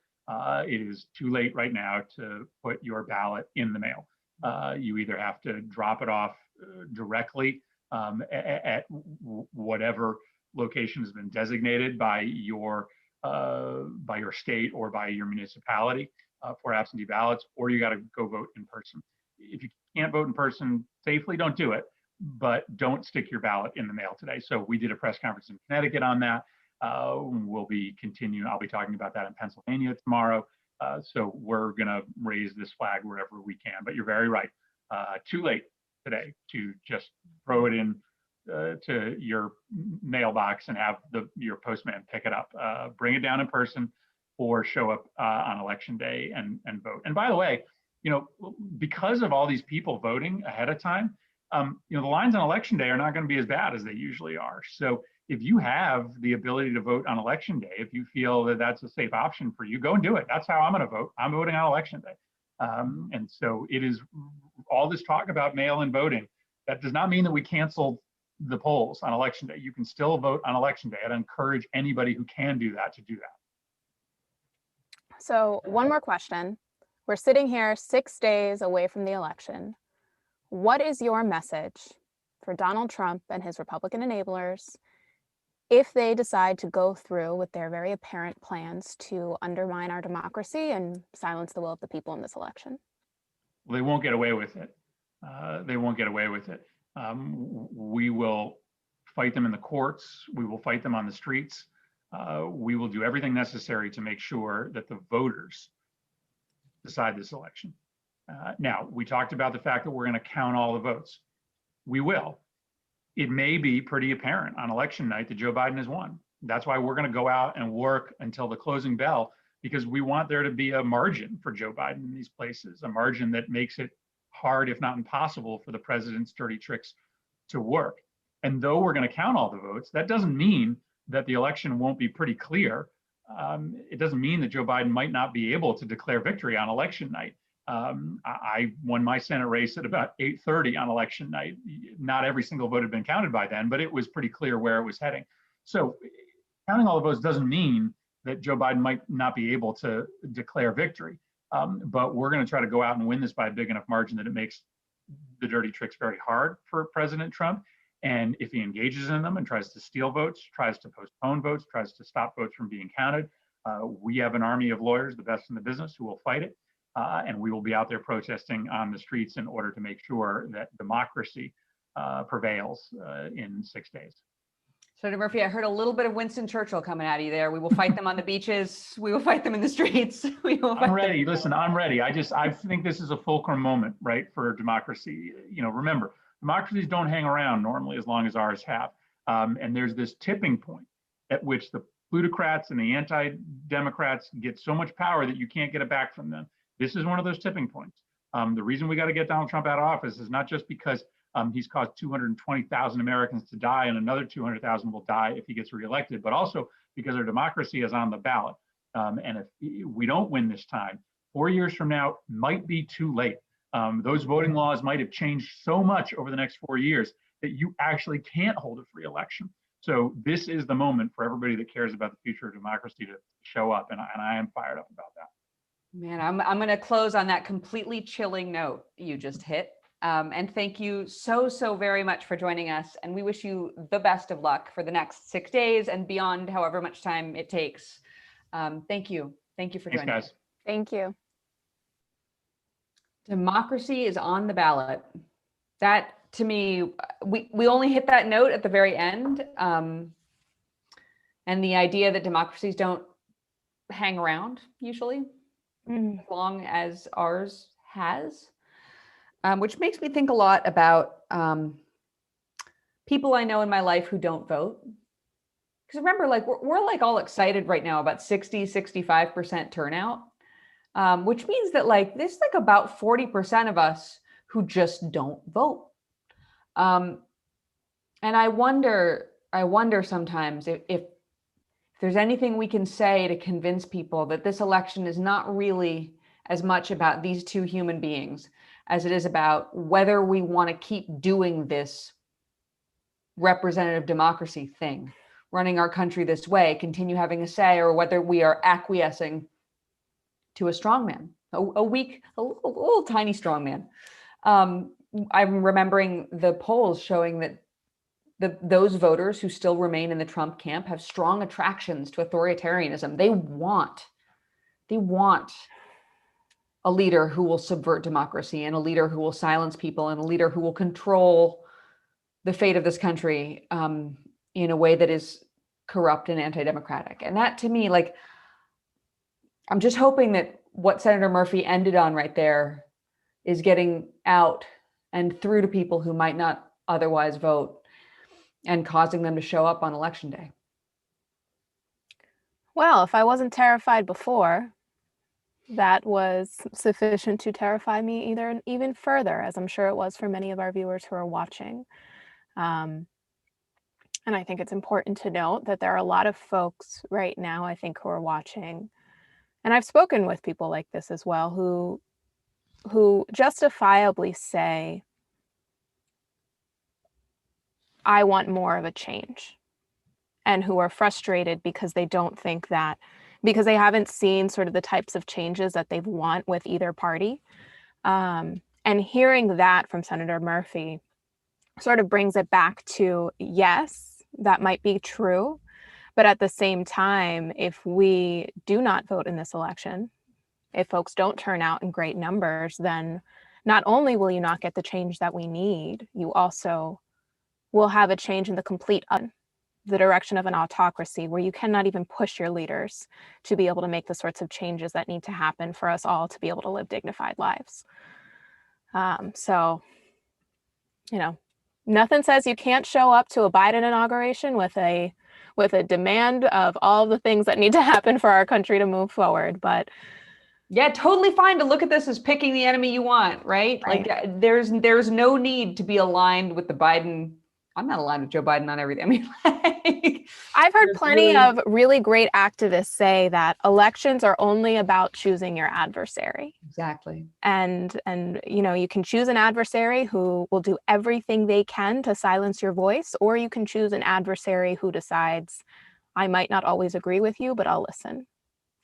It is too late right now to put your ballot in the mail. You either have to drop it off directly at whatever location has been designated by your state or by your municipality for absentee ballots, or you got to go vote in person. If you can't vote in person safely, don't do it, but don't stick your ballot in the mail today. So we did a press conference in Connecticut on that. We'll be continuing. I'll be talking about that in Pennsylvania tomorrow. So we're going to raise this flag wherever we can. But you're very right. Too late today to just throw it in to your mailbox and have your postman pick it up. Bring it down in person or show up on election day and vote. And by the way, because of all these people voting ahead of time, the lines on election day are not going to be as bad as they usually are. So if you have the ability to vote on election day, if you feel that that's a safe option for you, go and do it. That's how I'm going to vote. I'm voting on election day. And so it is all this talk about mail-in voting. That does not mean that we canceled the polls on election day. You can still vote on election day. I'd encourage anybody who can do that to do that. So one more question. We're sitting here 6 days away from the election. What is your message for Donald Trump and his Republican enablers if they decide to go through with their very apparent plans to undermine our democracy and silence the will of the people in this election? Well, they won't get away with it. They won't get away with it. We will fight them in the courts. We will fight them on the streets. We will do everything necessary to make sure that the voters decide this election. Now, we talked about the fact that we're going to count all the votes. We will. It may be pretty apparent on election night that Joe Biden has won. That's why we're going to go out and work until the closing bell, because we want there to be a margin for Joe Biden in these places, a margin that makes it hard, if not impossible, for the president's dirty tricks to work. And though we're going to count all the votes, that doesn't mean that the election won't be pretty clear. It doesn't mean that Joe Biden might not be able to declare victory on election night. I won my Senate race at about 8:30 on election night. Not every single vote had been counted by then, but it was pretty clear where it was heading. So counting all the votes doesn't mean that Joe Biden might not be able to declare victory. But we're going to try to go out and win this by a big enough margin that it makes the dirty tricks very hard for President Trump. And if he engages in them and tries to steal votes, tries to postpone votes, tries to stop votes from being counted, we have an army of lawyers, the best in the business, who will fight it. And we will be out there protesting on the streets in order to make sure that democracy prevails in 6 days. Senator Murphy, I heard a little bit of Winston Churchill coming out of you there. We will fight them on the beaches. We will fight them in the streets. I'm ready. Listen, I'm ready. I think this is a fulcrum moment, right, for democracy. You know, remember, democracies don't hang around normally as long as ours have. And there's this tipping point at which the plutocrats and the anti-democrats get so much power that you can't get it back from them. This is one of those tipping points. The reason we got to get Donald Trump out of office is not just because he's caused 220,000 Americans to die and another 200,000 will die if he gets reelected, but also because our democracy is on the ballot. And if we don't win this time, 4 years from now might be too late. Those voting laws might have changed so much over the next 4 years that you actually can't hold a free election. So this is the moment for everybody that cares about the future of democracy to show up. And I am fired up about that. Man, I'm going to close on that completely chilling note you just hit. And thank you so very much for joining us. And we wish you the best of luck for the next 6 days and beyond, however much time it takes. Thank you. Thank you for joining us. Thank you. Democracy is on the ballot. That, to me, we only hit that note at the very end. And the idea that democracies don't hang around usually, as long as ours has, which makes me think a lot about people I know in my life who don't vote. Because remember, like we're like all excited right now about 65% turnout, which means that like there's like about 40% of us who just don't vote. And I wonder sometimes if there's anything we can say to convince people that this election is not really as much about these two human beings as it is about whether we want to keep doing this representative democracy thing, running our country this way, continue having a say, or whether we are acquiescing to a strongman, a weak, a little tiny strongman. I'm remembering the polls showing that those voters who still remain in the Trump camp have strong attractions to authoritarianism. They want a leader who will subvert democracy, and a leader who will silence people, and a leader who will control the fate of this country in a way that is corrupt and anti-democratic. And that, to me, like, I'm just hoping that what Senator Murphy ended on right there is getting out and through to people who might not otherwise vote, and causing them to show up on election day. Well, if I wasn't terrified before, that was sufficient to terrify me even further, as I'm sure it was for many of our viewers who are watching. And I think it's important to note that there are a lot of folks right now, I think, who are watching, and I've spoken with people like this as well, who justifiably say, I want more of a change, and who are frustrated because they don't think that because they haven't seen sort of the types of changes that they want with either party. And hearing that from Senator Murphy sort of brings it back to, yes, that might be true. But at the same time, if we do not vote in this election, if folks don't turn out in great numbers, then not only will you not get the change that we need, you also will have a change in the direction of an autocracy where you cannot even push your leaders to be able to make the sorts of changes that need to happen for us all to be able to live dignified lives. So, nothing says you can't show up to a Biden inauguration with a demand of all the things that need to happen for our country to move forward. But yeah, totally fine to look at this as picking the enemy you want, right? Like there's no need to be aligned with the Biden. I'm not aligned with Joe Biden on everything. I mean, like, I've heard plenty of really great activists say that elections are only about choosing your adversary. Exactly. And you can choose an adversary who will do everything they can to silence your voice, or you can choose an adversary who decides, I might not always agree with you, but I'll listen,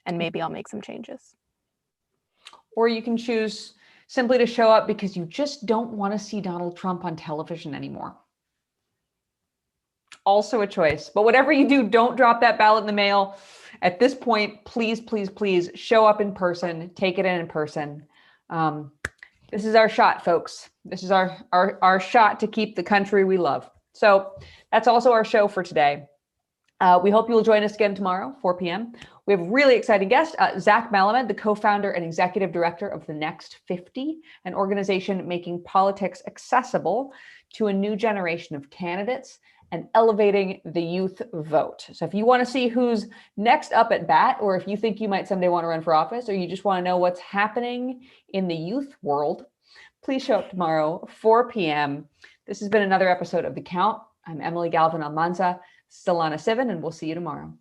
and maybe I'll make some changes. Or you can choose simply to show up because you just don't want to see Donald Trump on television anymore. Also a choice. But whatever you do, don't drop that ballot in the mail. At this point, please, please, please show up in person. Take it in person. This is our shot, folks. This is our shot to keep the country we love. So that's also our show for today. We hope you will join us again tomorrow, 4 p.m. We have a really exciting guest, Zach Malamed, the co-founder and executive director of The Next 50, an organization making politics accessible to a new generation of candidates and elevating the youth vote. So if you want to see who's next up at bat, or if you think you might someday want to run for office, or you just want to know what's happening in the youth world, please show up tomorrow, 4 p.m. This has been another episode of The Count. I'm Emily Galvin Almanza, Stellana Sivan, and we'll see you tomorrow.